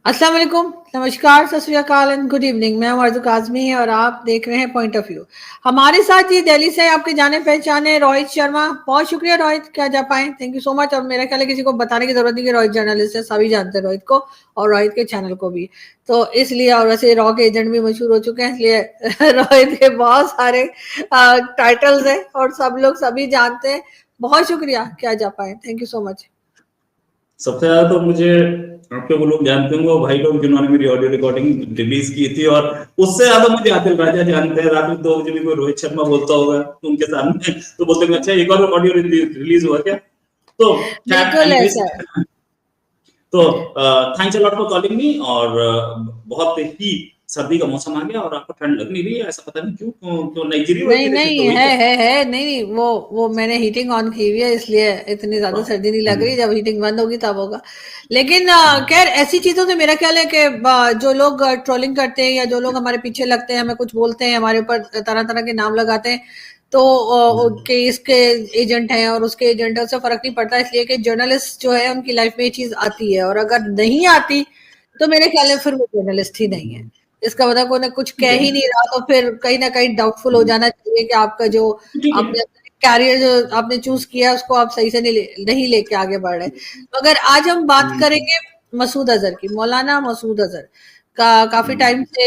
अस्सलाम वालेकुम, नमस्कार, सत श्री अकाल एंड गुड इवनिंग। मैं हूं अर्ज़ू काज़मी और आप देख रहे हैं पॉइंट ऑफ व्यू। हमारे साथ ये दिल्ली से आपके जाने पहचाने रोहित शर्मा। बहुत शुक्रिया रोहित, क्या जा पाए, थैंक यू सो मच। और मेरा ख्याल है किसी को बताने की जरूरत नहीं कि रोहित जर्नलिस्ट है, सभी जानते हैं रोहित को और रोहित के चैनल को भी। तो इसलिए, और वैसे रॉ के एजेंट भी मशहूर हो चुके हैं, इसलिए रोहित के बहुत सारे टाइटल्स हैं और सब लोग सभी जानते हैं। बहुत शुक्रिया, क्या जा पाए, थैंक यू सो मच। सबसे ज्यादा तो मुझे आपके वो लोग जानते होंगे, वो भाई लोग जिन्होंने मेरी ऑडियो रिकॉर्डिंग रिलीज की थी, और उससे ज्यादा मुझे आदिल राजा जानते हैं। रात में 2 बजे भी कोई रोहित शर्मा बोलता होगा उनके सामने तो बोलते हैं अच्छा एक और ऑडियो रिलीज हुआ क्या। तो बिल्कुल ऐसा है। तो thanks a lot for calling me. और बहुत ही सर्दी का मौसम आ गया और आपको ठंड लग नहीं रही है, ऐसा पता नहीं क्यों क्यों, क्यों नहीं गिरी हुई नहीं गिरे थे नहीं तो वही है नहीं नहीं, वो मैंने हीटिंग ऑन की हुई है, इसलिए इतनी ज्यादा सर्दी नहीं लग रही। जब हीटिंग बंद होगी तब होगा। लेकिन खैर, ऐसी चीजों से मेरा ख्याल है कि जो लोग ट्रोलिंग करते हैं या जो लोग हमारे पीछे लगते हैं, हमें कुछ बोलते हैं, हमारे ऊपर तरह तरह के नाम लगाते हैं, तो कि इसके एजेंट हैं और उसके एजेंट है, उससे फर्क नहीं पड़ता। इसलिए कि जर्नलिस्ट जो है उनकी लाइफ में ये चीज आती है, और अगर नहीं आती तो मेरे ख्याल में फिर वो जर्नलिस्ट ही नहीं है। इसका मतलब उन्हें कुछ कह ही नहीं रहा, तो फिर कहीं ना कहीं डाउटफुल हो जाना चाहिए कि आपका जो ठीक है। आपने कैरियर जो आपने चूज किया उसको आप सही से नहीं लेके आगे बढ़ रहे। मगर आज हम बात करेंगे मसूद अजहर की। मौलाना मसूद अजहर का काफी टाइम से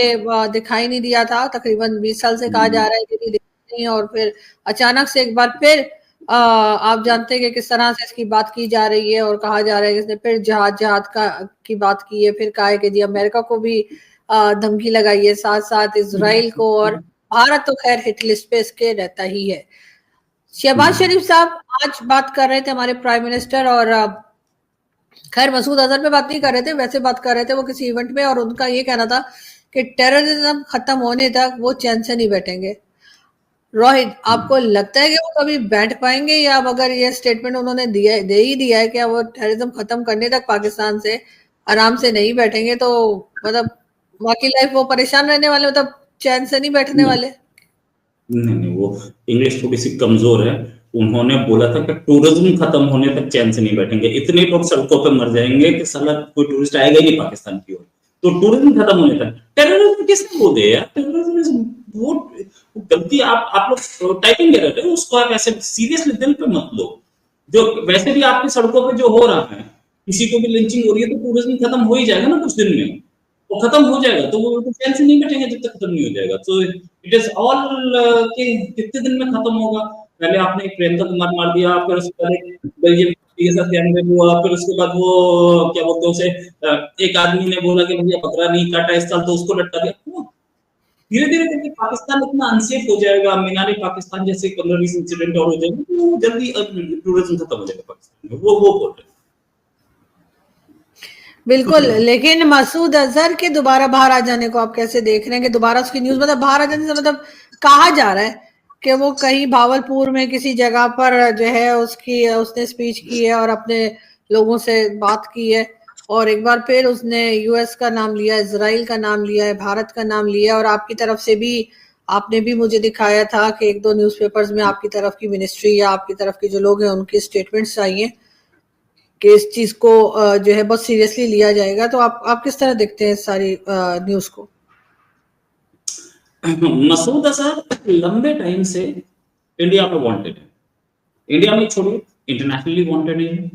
दिखाई नहीं दिया था, तकरीबन 20 साल से कहा जा रहा है कि नहीं दिखाई, और फिर अचानक से एक बार फिर आप जानते हैं कि किस तरह से इसकी बात की जा रही है, और कहा जा रहा है कि इसने फिर जहाद जहाद का की बात की है। फिर कहा है कि जी अमेरिका को भी धमकी लगाई है, साथ साथ इसराइल को, और भारत तो खैर हिट लिस्ट पे इसके रहता ही है। शहबाज शरीफ साहब आज बात कर रहे थे, हमारे प्राइम मिनिस्टर, और खैर मसूद अजहर पे बात नहीं कर रहे थे, वैसे बात कर रहे थे वो किसी इवेंट में, और उनका ये कहना था कि टेररिज्म खत्म होने तक वो चैन से नहीं बैठेंगे। रोहित, आपको लगता है कि वो कभी बैठ पाएंगे, या अब अगर ये स्टेटमेंट उन्होंने दे ही दिया है कि वो टेररिज्म खत्म करने तक पाकिस्तान से आराम से नहीं बैठेंगे, तो मतलब बाकी लाइफ वो परेशान रहने वाले, मतलब चैन से नहीं बैठने नहीं वाले? नहीं, वो इंग्लिश थोड़ी सी कमजोर है। उन्होंने बोला था कि टूरिज्म खत्म होने तक चैन से नहीं बैठेंगे। इतने लोग सड़कों पे मर जाएंगे कि साला कोई टूरिस्ट आएगा ही नहीं पाकिस्तान की ओर। तो टूरिज्म खत्म होने तक टेररिज्म किसने बोल दिया यार? टेररिज्म वो गलती आप लोग टाइपिंग एरर है, उसको आप ऐसे सीरियसली दिल पे मत लो। जो वैसे भी आपकी सड़कों पे जो हो रहा है, किसी को भी लिंचिंग हो रही है, तो टूरिज्म खत्म हो ही जाएगा ना कुछ दिन में। वो खत्म हो जाएगा, तो वो चैन से नहीं बैठेंगे जब तक खत्म नहीं हो जाएगा। तो इट इज ऑल कि कितने दिन में खत्म होगा। पहले आपने एक प्रियंका कुमार मार दिया, फिर उसके बाद एक बेल्जियम के साथ गैंगरेप हुआ, फिर उसके बाद वो क्या बोलते हैं उसे, एक आदमी ने बोला कि भैया बकरा नहीं काटा इस साल, तो उसको लटका दिया। धीरे धीरे करके पाकिस्तान इतना अनसेफ हो जाएगा, मीनारे पाकिस्तान जैसे 15-20 इंसिडेंट और हो जाएंगे, तो जल्दी टूरिज्म खत्म हो जाएगा पाकिस्तान में। वो बोल रहे बिल्कुल। लेकिन मसूद अजहर के दोबारा बाहर आ जाने को आप कैसे देख रहे हैं, कि दोबारा उसकी न्यूज, मतलब बाहर आ जाने से मतलब कहा जा रहा है कि वो कहीं भावलपुर में किसी जगह पर जो है उसने स्पीच की है और अपने लोगों से बात की है, और एक बार फिर उसने यूएस का नाम लिया, इसराइल का नाम लिया है, भारत का नाम लिया, और आपकी तरफ से भी आपने भी मुझे दिखाया था कि 1-2 न्यूज़पेपर्स में आपकी तरफ की मिनिस्ट्री या आपकी तरफ के जो लोग हैं उनकी स्टेटमेंट्स आई हैं कि इस चीज को जो है बहुत सीरियसली लिया जाएगा। तो आप किस तरह देखते हैं इस सारी न्यूज को? मसूद अजहर लंबे टाइम से इंडिया में वांटेड है। इंडिया में छोड़िए, इंटरनेशनली वांटेड है।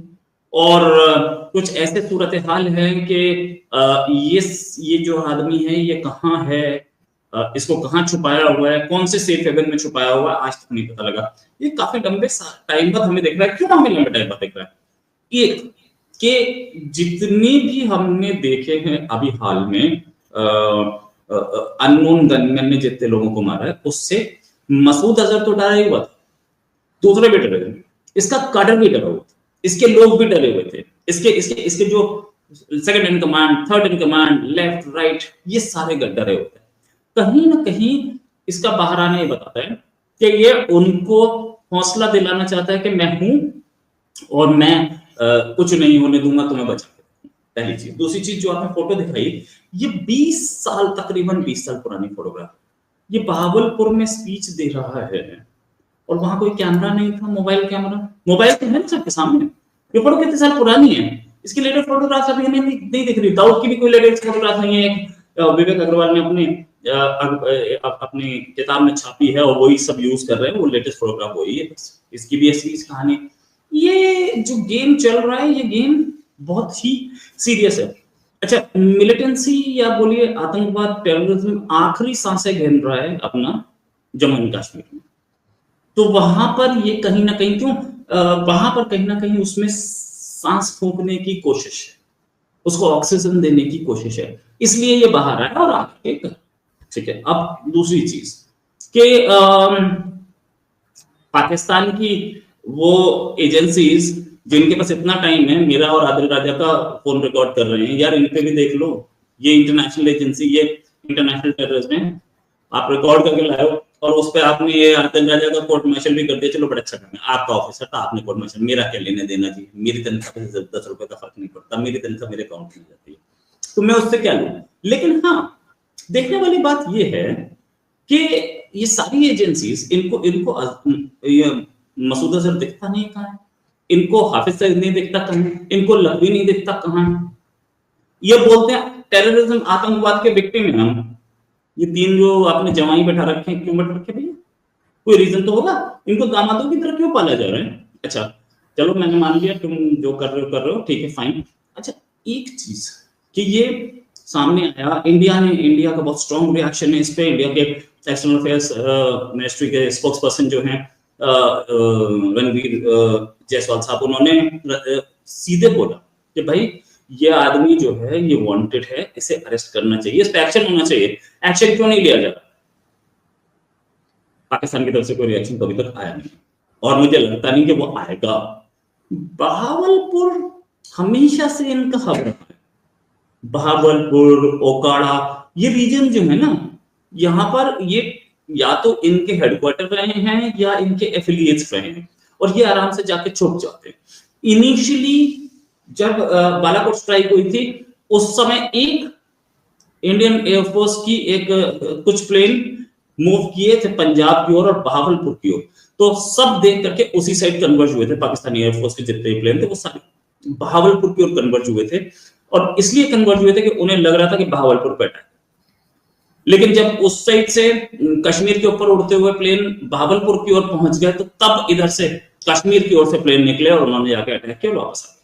और कुछ ऐसे सूरत हाल है कि ये जो आदमी है ये कहाँ है, इसको कहाँ छुपाया हुआ है, कौन से सेफ हेवन में छुपाया हुआ है, आज तक नहीं पता लगा। ये काफी लंबे टाइम बाद हमें दिख रहा है। क्यों हमें लंबे टाइम बाद दिख रहा है? एक कि जितने भी हमने देखे हैं अभी हाल में अननोन गनमैन ने जितने लोगों को मारा है, उससे मसूद अजहर तो डरा ही हुआ था, दूसरे भी डरे थे, इसका काडर भी डरा हुआ था, इसके लोग भी डरे हुए थे, इसके इसके इसके जो second in command, third in command, left right, ये सारे डरे हुए थे। कहीं ना कहीं इसका बाहर आना ये बताता है कि ये उनको हौसला दिलाना चाहता है कि मैं हूं और मैं कुछ नहीं होने दूंगा, तुम्हें बचा के। पहली चीज। दूसरी चीज, जो आपने फोटो दिखाई, ये 20 साल, तकरीबन 20 साल पुरानी फोटोग्राफ। ये बहावलपुर में स्पीच दे रहा है और वहां कोई कैमरा नहीं था, मोबाइल कैमरा। मोबाइल तो है ना सबके सामने। ये फोटो कितने साल पुरानी है, इसकी लेटेस्ट फोटोग्राफ्स अभी हमें नहीं दिख रही। दाऊद की भी कोई लेटेस्ट फोटोग्राफ नहीं है। विवेक अग्रवाल ने अपनी किताब में छापी है और वही सब यूज कर रहे हैं, वो लेटेस्ट फोटोग्राफ वही है। इसकी भी ऐसी कहानी। ये जो गेम चल रहा है, ये गेम बहुत ही सीरियस है। अच्छा, मिलिटेंसी या बोलिए आतंकवाद, टेररिज्म आखिरी सांसें गिन रहा है अपना जम्मू एंड कश्मीर में। तो वहां पर ये कहीं ना कहीं वहां पर कहीं ना कहीं उसमें सांस फूंकने की कोशिश है, उसको ऑक्सीजन देने की कोशिश है, इसलिए ये बाहर आया और आगे। ठीक है, अब दूसरी चीज कि पाकिस्तान की वो एजेंसीज जिनके पास इतना टाइम है, मीरा और आदिल राजा का फोन रिकॉर्ड कर रहे हैं, यार इन पे भी देख लो, ये इंटरनेशनल एजेंसी, ये इंटरनेशनल टेररिज्म है, आप रिकॉर्ड करके लाए हो और उस पर आपने ये आदिल राजा का कोर्ट मार्शल भी कर दिया। चलो बड़ा अच्छा काम है, आपका ऑफिसर था, आपने कोर्ट मार्शल, मेरा क्या लेने देना जी, मेरी तनख्वाह से 10 रुपए का फर्क नहीं पड़ता, मेरी तनख्वाह मेरे अकाउंट में जाती है, तो मैं उससे क्या लूं। लेकिन हाँ, देखने वाली बात ये है कि ये सारी एजेंसीज इनको मसूद अजहर दिखता नहीं कहां है, इनको हाफिज सईद नहीं दिखता कहां है, इनको लखवी नहीं दिखता कहां है। ये बोलते हैं टेररिज्म आतंकवाद के विक्टिम है हम। ये तीन जो आपने जवाई बैठा रखे हैं, क्यों बैठा रखे भैया? कोई रीजन तो होगा। इनको दामादों की तरह क्यों पाला जा रहा है? अच्छा चलो, मैंने मान लिया तुम जो कर रहे हो, ठीक है, फाइन। अच्छा, एक चीज कि ये सामने आया, इंडिया का बहुत स्ट्रॉन्ग रिएक्शन है इस पे। इंडिया के एक्सटर्नल अफेयर्स मिनिस्ट्री के स्पोक्स पर्सन जो हैं रणवीर जायसवाल साहब, उन्होंने सीधे बोला कि भाई ये आदमी जो है ये वांटेड है, इसे अरेस्ट करना चाहिए, इस पे एक्शन होना चाहिए। एक्शन क्यों नहीं लिया जा रहा? पाकिस्तान की तरफ से कोई रिएक्शन कभी तक आया नहीं और मुझे लगता नहीं कि वो आएगा। बहावलपुर हमेशा से इनका हब रहा है। बहावलपुर, ओकाड़ा, ये रीजन जो है ना, यहाँ पर ये या तो इनके हेडक्वार्टर रहे हैं या इनके एफिलिएट्स रहे हैं और ये आराम से जाके छुप जाते हैं। इनिशियली जब बालाकोट स्ट्राइक हुई थी, उस समय एक इंडियन एयरफोर्स की कुछ प्लेन मूव किए थे पंजाब की ओर और बहावलपुर की ओर, तो सब देख करके उसी साइड कन्वर्ज हुए थे। पाकिस्तानी एयरफोर्स के जितने प्लेन थे वो सारे बहावलपुर की ओर कन्वर्ज हुए थे और इसलिए कन्वर्ज हुए थे कि उन्हें लग रहा था कि बहावलपुर पे अटैक। लेकिन जब उस साइड से कश्मीर के ऊपर उड़ते हुए प्लेन बहावलपुर की ओर पहुंच गए, तो तब इधर से कश्मीर की ओर से प्लेन निकले और उन्होंने जाके अटैक किया, वापस आ गए।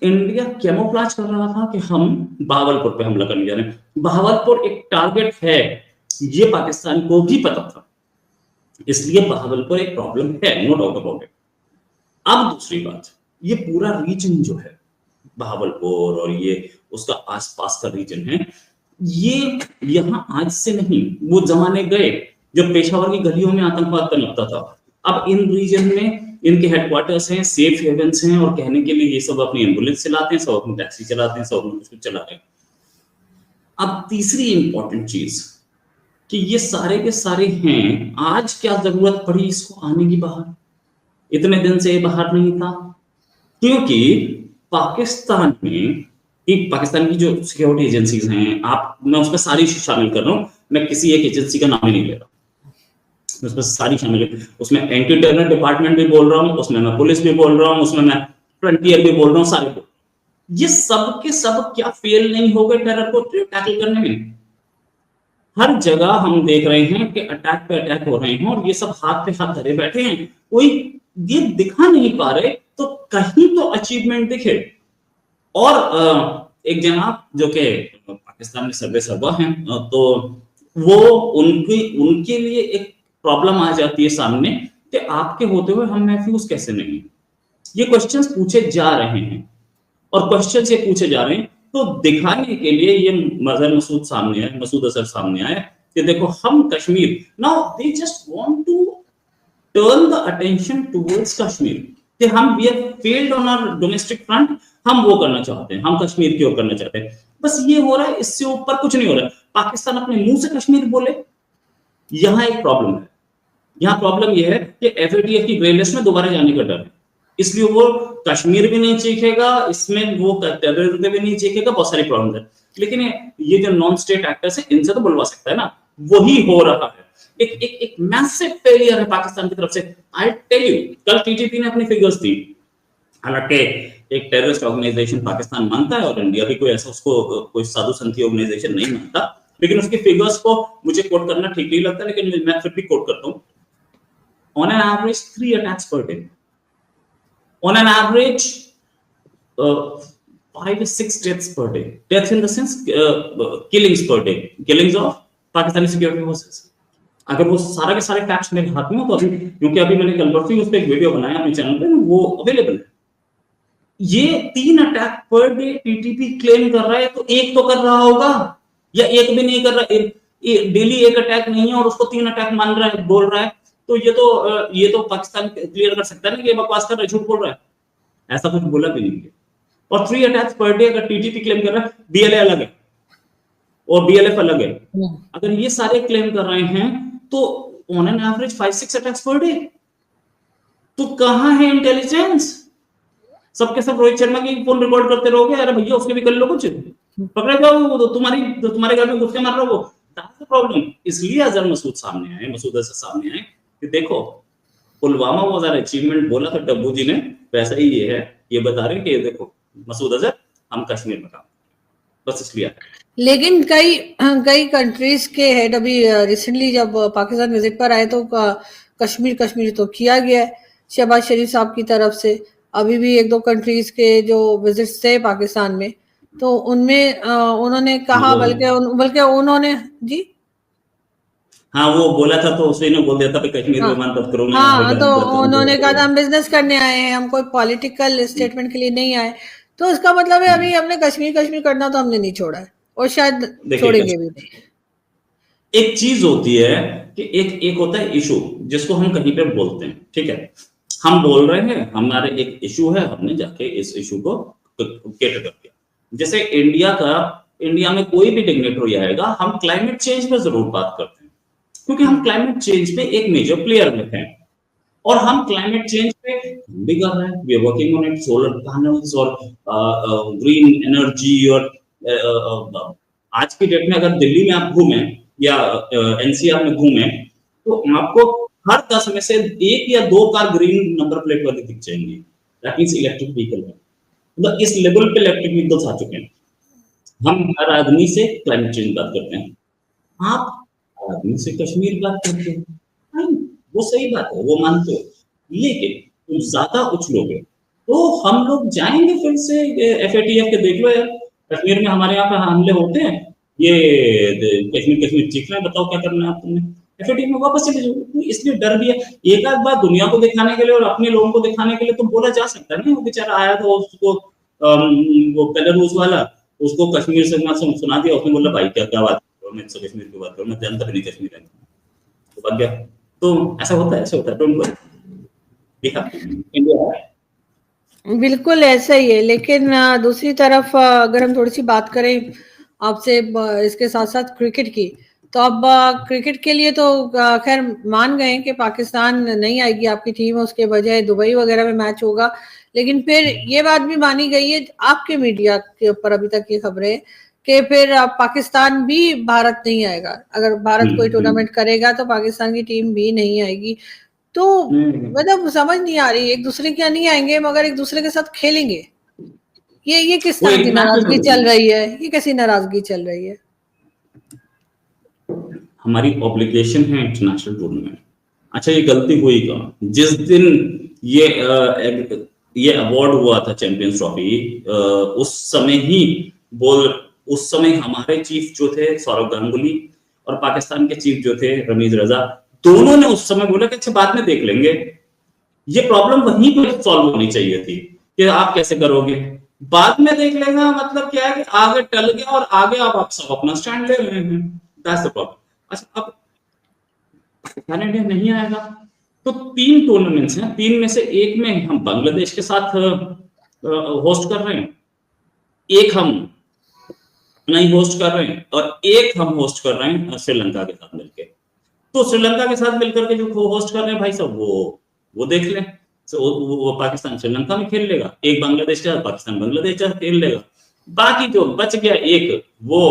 इंडिया कैमोफ्लेज कर रहा था कि हम बहावलपुर पे हमला करने जा रहे हैं। बहावलपुर एक टारगेट है, ये पाकिस्तान को भी पता था, इसलिए बहावलपुर एक प्रॉब्लम है, नो डाउट अबाउट इट। अब दूसरी बात, ये पूरा रीजन जो है बहावलपुर और ये उसका आसपास का रीजन है, ये यहाँ आज से नहीं, वो जमाने गए जब पेशावर की गलियों में आतंकवाद पनपता था। अब इन रीजन में इनके हेडक्वार्टर्स हैं, सेफ हेवन्स हैं और कहने के लिए ये सब अपनी एम्बुलेंस चलाते हैं, सब अपनी टैक्सी चलाते हैं, सब अपनी कुछ चला रहे हैं। अब तीसरी इंपॉर्टेंट चीज कि ये सारे के सारे हैं, आज क्या जरूरत पड़ी इसको आने की बाहर? इतने दिन से ये बाहर नहीं था क्योंकि पाकिस्तान में पाकिस्तान की जो सिक्योरिटी एजेंसीज हैं, मैं उसमें सारी शामिल कर रहा हूं, मैं किसी एक एजेंसी का नाम ही नहीं ले रहा, उसमें सारी शामिल है। उसमें एंटी टेरर डिपार्टमेंट भी बोल रहा हूँ, उसमें मैं पुलिस भी बोल रहा हूँ, उसमें मैं फ्रंटियर भी बोल रहा हूँ, सारे बोल। ये सब के सब क्या फेल नहीं हो गए टेरर को टैकल करने में? हर जगह हम देख रहे हैं कि अटैक पे अटैक हो रहे हैं और ये सब हाथ पे हाथ धरे बैठे हैं, कोई ये दिखा नहीं पा रहे, तो कहीं तो अचीवमेंट दिखे। और एक जनाब जो कि पाकिस्तान में सर्वे सर्वा हैं, तो वो उनके लिए एक प्रॉब्लम आ जाती है सामने कि आपके होते हुए हम महफूज कैसे नहीं। ये क्वेश्चंस पूछे जा रहे हैं और क्वेश्चंस ये पूछे जा रहे हैं तो दिखाने के लिए ये मसूद अजहर सामने आए कि देखो हम Kashmir, now they just want to turn the attention towards Kashmir कि हम we have failed on our domestic front, हम वो करना चाहते हैं, हम कश्मीर की ओर करना चाहते हैं। बस ये हो रहा है, इससे ऊपर कुछ नहीं हो रहा है। पाकिस्तान अपने मुंह से कश्मीर बोले, यहां एक प्रॉब्लम है। यहां प्रॉब्लम यह है कि एफएटीएफ की ग्रे लिस्ट में दोबारा जाने का डर है, इसलिए वो कश्मीर भी नहीं चीखेगा, इसमें वो टेररिज्म भी नहीं चीखेगा, बहुत सारी प्रॉब्लम है। लेकिन ये जो नॉन स्टेट एक्टर्स है, इनसे तो बुलवा सकता है ना, वही हो रहा है। एक मैसिव फेलियर है पाकिस्तान की तरफ से। आई टेल यू, कल टीटीपी ने अपनी फिगर्स दी, हालांकि एक टेररिस्ट ऑर्गेनाइजेशन पाकिस्तान मानता है और इंडिया भी कोई ऐसा उसको कोई साधु संत ऑर्गेनाइजेशन नहीं मानता, लेकिन उसके फिगर्स को मुझे कोट करना ठीक नहीं लगता, लेकिन मैं फिर भी कोट करता हूँ। On an average 3 attacks per day, on an average 5-6 deaths per day. Deaths in the sense killings per day, killings of Pakistani security forces. अगर वो सारा के सारे फैक्ट्स मेरे हाथ में हो तो अभी, क्योंकि अभी मैंने कल परसों उस पर एक वीडियो बनाया अपने चैनल पे, वो अवेलेबल है। ये 3 attack per day TTP claim कर रहा है, तो एक तो कर रहा होगा, या एक भी नहीं कर रहा, डेली एक अटैक नहीं है और उसको 3 अटैक मान रहा है, बोल रहा है, तो ये तो पाकिस्तान क्लियर कर सकता है ना कि बकवास कर रहा है, झूठ बोल रहा है। ऐसा कुछ बोला भी नहीं है। और 3 अटैक्स पर डे अगर टीटीपी क्लेम कर रहा है, बीएलए अलग है और बीएलएफ अलग है, अगर ये सारे क्लेम कर रहे हैं तो on an average 5-6 attacks per day, तो कहां है इंटेलिजेंस? सबके सब रोहित शर्मा की फोन रिकॉर्ड करते रहोगे, अरे भैया उसके भी कर लो कुछ, पकड़े जाओ, तुम्हारे घर में घुस के मार रहा हो, दैट्स द प्रॉब्लम। इसलिए अजहर मसूद सामने आए, मसूद अजहर सामने आए कि देखो पुलवामा वाज एन अचीवमेंट, बोला था डब्बू जी ने, वैसा ही ये है, ये बता रहे हैं कि देखो मसूद अजहर हम कश्मीर में काम, बस इसलिए। लेकिन कई कई कंट्रीज के हेड अभी रिसेंटली जब पाकिस्तान विजिट पर आए तो कश्मीर तो किया गया है शहबाज शरीफ साहब की तरफ से। अभी भी 1-2 कंट्रीज के जो विजिट्स थे पाकिस्तान में, तो उनमें उन्होंने कहा, बल्कि उन्होंने जी हाँ वो बोला था तो उसी ने बोल दिया था कि कश्मीर में मान मत करो। हाँ, तो उन्होंने कहा था हम बिजनेस करने आए हैं, हम कोई पॉलिटिकल स्टेटमेंट के लिए नहीं आए। तो इसका मतलब है अभी हमने कश्मीर करना तो हमने नहीं छोड़ा है और शायद छोड़ेंगे भी नहीं। एक चीज होती है कि एक होता है इशू जिसको हम कहीं पे बोलते हैं, ठीक है, हम बोल रहे हैं हमारे एक इशू है, हमने जाके इस इशू को कैटर कर दिया। जैसे इंडिया में कोई भी डिग्नेटरी आएगा, हम क्लाइमेट चेंज पे जरूर बात करते हैं, क्योंकि हम क्लाइमेट चेंज पे एक मेजर प्लेयर में हैं और हम क्लाइमेट चेंज पे भी कर रहे हैं, we are working on it, solar panels और ग्रीन एनर्जी। और आज की डेट में अगर दिल्ली में आप घूमें या एनसीआर में घूमें तो आपको हर 10 में से 1 या 2 कार ग्रीन नंबर प्लेट वाली दिख जाएंगी, दैट मींस इलेक्ट्रिक व्हीकल है। मतलब इस लेवल पे इलेक्ट्रिक व्हीकल्स आ चुके हैं। हम हर आदमी से क्लाइमेट चेंज बात करते हैं, आप आदमी से कश्मीर बात करते हैं, वो सही बात है, वो मानते हो, लेकिन तुम ज्यादा उछलोगे तो हम लोग जाएंगे फिर से एफएटीएफ के, देख लो यार कश्मीर में हमारे यहाँ पे हमले होते हैं, ये कश्मीर चीख रहे हैं, बताओ क्या करना है आप तुमने, एफएटीएफ में वापस चले जाओ। इसलिए डर भी है। एक आध बार दुनिया को दिखाने के लिए और अपने लोगों को दिखाने के लिए तो बोला जा सकता है ना, वो बेचारा आया था उसको वो बेलारूस वाला, उसको कश्मीर से सुना दिया, उसने बोला भाई क्या बात करो, मैं तो कश्मीर की बात करूँ, मैं जानता भी नहीं कश्मीर है, तो बन गया। तो ऐसा होता है, डोंट वरी, देखा इंडिया है बिल्कुल ऐसा ही है। लेकिन दूसरी तरफ अगर हम थोड़ी सी बात करें आपसे इसके साथ साथ क्रिकेट की, तो अब क्रिकेट के लिए तो खैर मान गए कि पाकिस्तान नहीं आएगी आपकी टीम, उसके बजाय दुबई वगैरह में मैच होगा। लेकिन फिर ये बात भी मानी गई है आपके मीडिया के ऊपर अभी तक ये खबरें कि फिर पाकिस्तान भी भारत नहीं आएगा, अगर भारत कोई टूर्नामेंट करेगा तो पाकिस्तान की टीम भी नहीं आएगी। तो मतलब समझ नहीं आ रही, एक दूसरे के नहीं आएंगे मगर एक दूसरे के साथ खेलेंगे, ये किस तरह की नाराजगी चल रही है, ये कैसी नाराजगी चल रही है? हमारी ऑब्लिगेशन है इंटरनेशनल टूर्नामेंट। अच्छा ये गलती हुई कहाँ, जिस दिन ये अवार्ड हुआ था चैंपियंस ट्रॉफी, उस समय हमारे चीफ जो थे सौरव गांगुली और पाकिस्तान के चीफ जो थे रमीज रजा, दोनों ने उस समय बोला कि अच्छा बाद में देख लेंगे। ये प्रॉब्लम वहीं पर सॉल्व होनी चाहिए थी कि आप कैसे करोगे, बाद में देख लेगा मतलब क्या है कि आगे टल गया और आगे आप सब अपना स्टैंड ले रहे हैं, दैट्स द प्रॉब्लम। अच्छा अब इंडिया नहीं आएगा तो 3 टूर्नामेंट्स हैं, 3 में से एक में हम बांग्लादेश के साथ होस्ट कर रहे हैं, एक हम नहीं होस्ट कर रहे हैं और एक हम होस्ट कर रहे हैं श्रीलंका के साथ मिलकर। तो श्रीलंका के साथ मिलकर के जो होस्ट कर रहे हैं भाई साहब वो देख लें, वो पाकिस्तान श्रीलंका में खेल लेगा, एक बांग्लादेश के साथ पाकिस्तान बांग्लादेश के साथ खेल लेगा, बाकी जो बच गया एक वो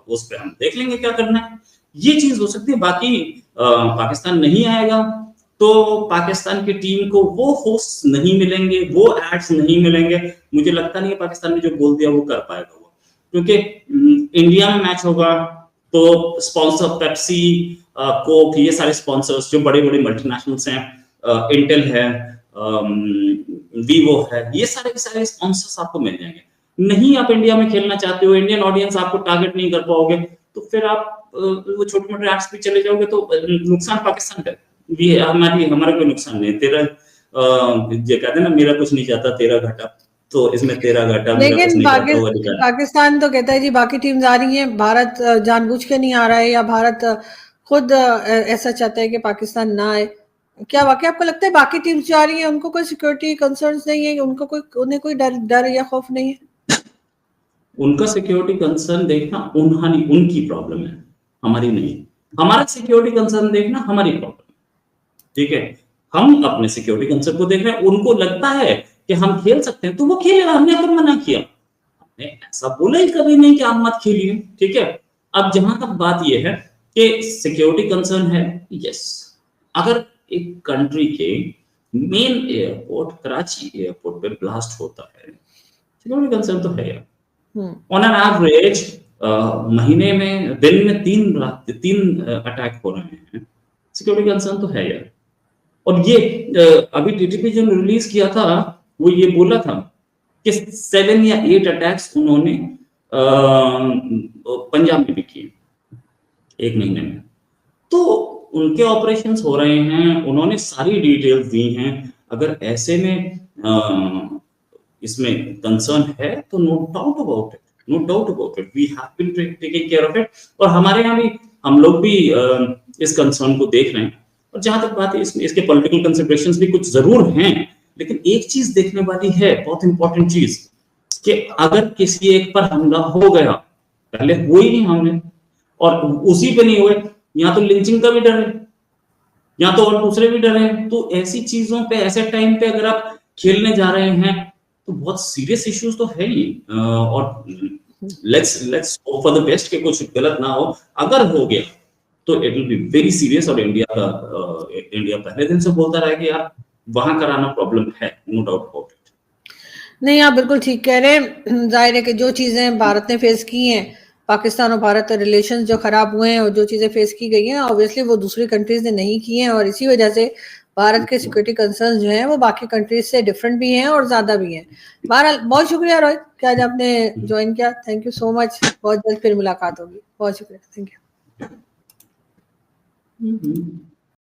उस पर हम देख लेंगे क्या करना है। ये चीज हो सकती है। बाकी पाकिस्तान नहीं आएगा तो पाकिस्तान की टीम को वो होस्ट नहीं मिलेंगे, वो एड्स नहीं मिलेंगे। मुझे लगता नहीं है पाकिस्तान ने जो बोल दिया वो कर पाएगा वो, क्योंकि इंडिया में मैच होगा तो स्पॉन्सर पेप्सी, कोक, ये सारे स्पॉन्सर्स जो बड़े बड़े मल्टीनेशनल्स हैं, इंटेल है, वीवो है, ये सारे स्पॉन्सर्स आपको मिल जाएंगे। नहीं आप इंडिया में खेलना चाहते हो, इंडियन ऑडियंस आपको टारगेट नहीं कर पाओगे, तो फिर आप वो छोटे मोटे एड्स पे चले जाओगे, तो नुकसान पाकिस्तान का, ये हमारा कोई नुकसान नहीं। तेरा ये कहते हैं ना, मेरा कुछ नहीं जाता तेरा घाटा, तो इसमें तेरा घाटा मेरा कुछ लेकिन नहीं जाता हुआ दिखा। पाकिस्तान तो कहता है जी बाकी टीम्स आ रही हैं, भारत जानबूझ के नहीं आ रहा है, या भारत खुद ऐसा चाहता है कि पाकिस्तान ना आए। क्या वाकई आपको लगता है बाकी टीम्स जो आ रही हैं उनको कोई सिक्योरिटी कंसर्न्स नहीं है, उन्हें कोई डर या खौफ नहीं है? उनका सिक्योरिटी कंसर्न देखना उनकी प्रॉब्लम है, हमारी नहीं। हमारा सिक्योरिटी कंसर्न देखना हमारी प्रॉब्लम है, ठीक है। हम अपने सिक्योरिटी कंसर्न को देख रहे हैं, उनको लगता है कि हम खेल सकते हैं तो वो खेलेगा, हमने तो मना किया, हमने ऐसा बोला ही कभी नहीं कि आप मत खेलिए, ठीक है। अब जहां तक बात यह है कि सिक्योरिटी कंसर्न है, यस, अगर एक कंट्री के मेन एयरपोर्ट कराची एयरपोर्ट पे ब्लास्ट होता है, सिक्योरिटी कंसर्न तो है यार। ऑन एन एवरेज महीने में, दिन में 3 अटैक हो रहे हैं, सिक्योरिटी कंसर्न तो है यार। और ये अभी टीटीपी जो रिलीज किया था वो ये बोला था कि 7 या 8 अटैक्स उन्होंने पंजाब में भी किए 1 महीने में। तो उनके ऑपरेशंस हो रहे हैं, उन्होंने सारी डिटेल्स दी हैं। अगर ऐसे में इसमें कंसर्न है तो no doubt about it, we have been taking care of it. और हमारे यहाँ भी हम लोग भी इस कंसर्न को देख रहे हैं। और जहां तक बात है इसके पॉलिटिकल कंसिडरेशंस भी कुछ जरूर हैं, लेकिन एक चीज देखने वाली है, बहुत इंपॉर्टेंट चीज, कि अगर किसी एक पर हमला हो गया, पहले हुई नहीं हमले और उसी पे नहीं हुए, यहाँ तो लिंचिंग का भी डर है, यहाँ तो और दूसरे भी डर है। तो ऐसी चीजों पे, ऐसे टाइम पे अगर आप खेलने जा रहे हैं तो बहुत सीरियस इश्यूज तो है ही। और let's hope for the best कि कुछ गलत ना हो। अगर हो गया तो it will be very serious. और इंडिया पहले दिन से बोलता रहा कि यार वहां कराना प्रॉब्लम है, नो डाउट अबाउट इट। नहीं, आप बिल्कुल ठीक कह रहे हैं। जाहिर है कि जो चीजें भारत ने फेस की हैं, पाकिस्तान और भारत के रिलेशंस जो खराब हुए हैं और जो चीजें फेस की गई हैं, ऑब्वियसली वो दूसरी कंट्रीज ने नहीं की हैं, और इसी वजह से भारत के सिक्योरिटी कंसर्न्स जो हैं वो बाकी कंट्रीज से डिफरेंट भी हैं और ज्यादा भी हैं। बहरहाल बहुत शुक्रिया रोहित कि आज आपने ज्वाइन किया, थैंक यू सो मच। बहुत जल्द फिर मुलाकात होगी, बहुत शुक्रिया, थैंक यू।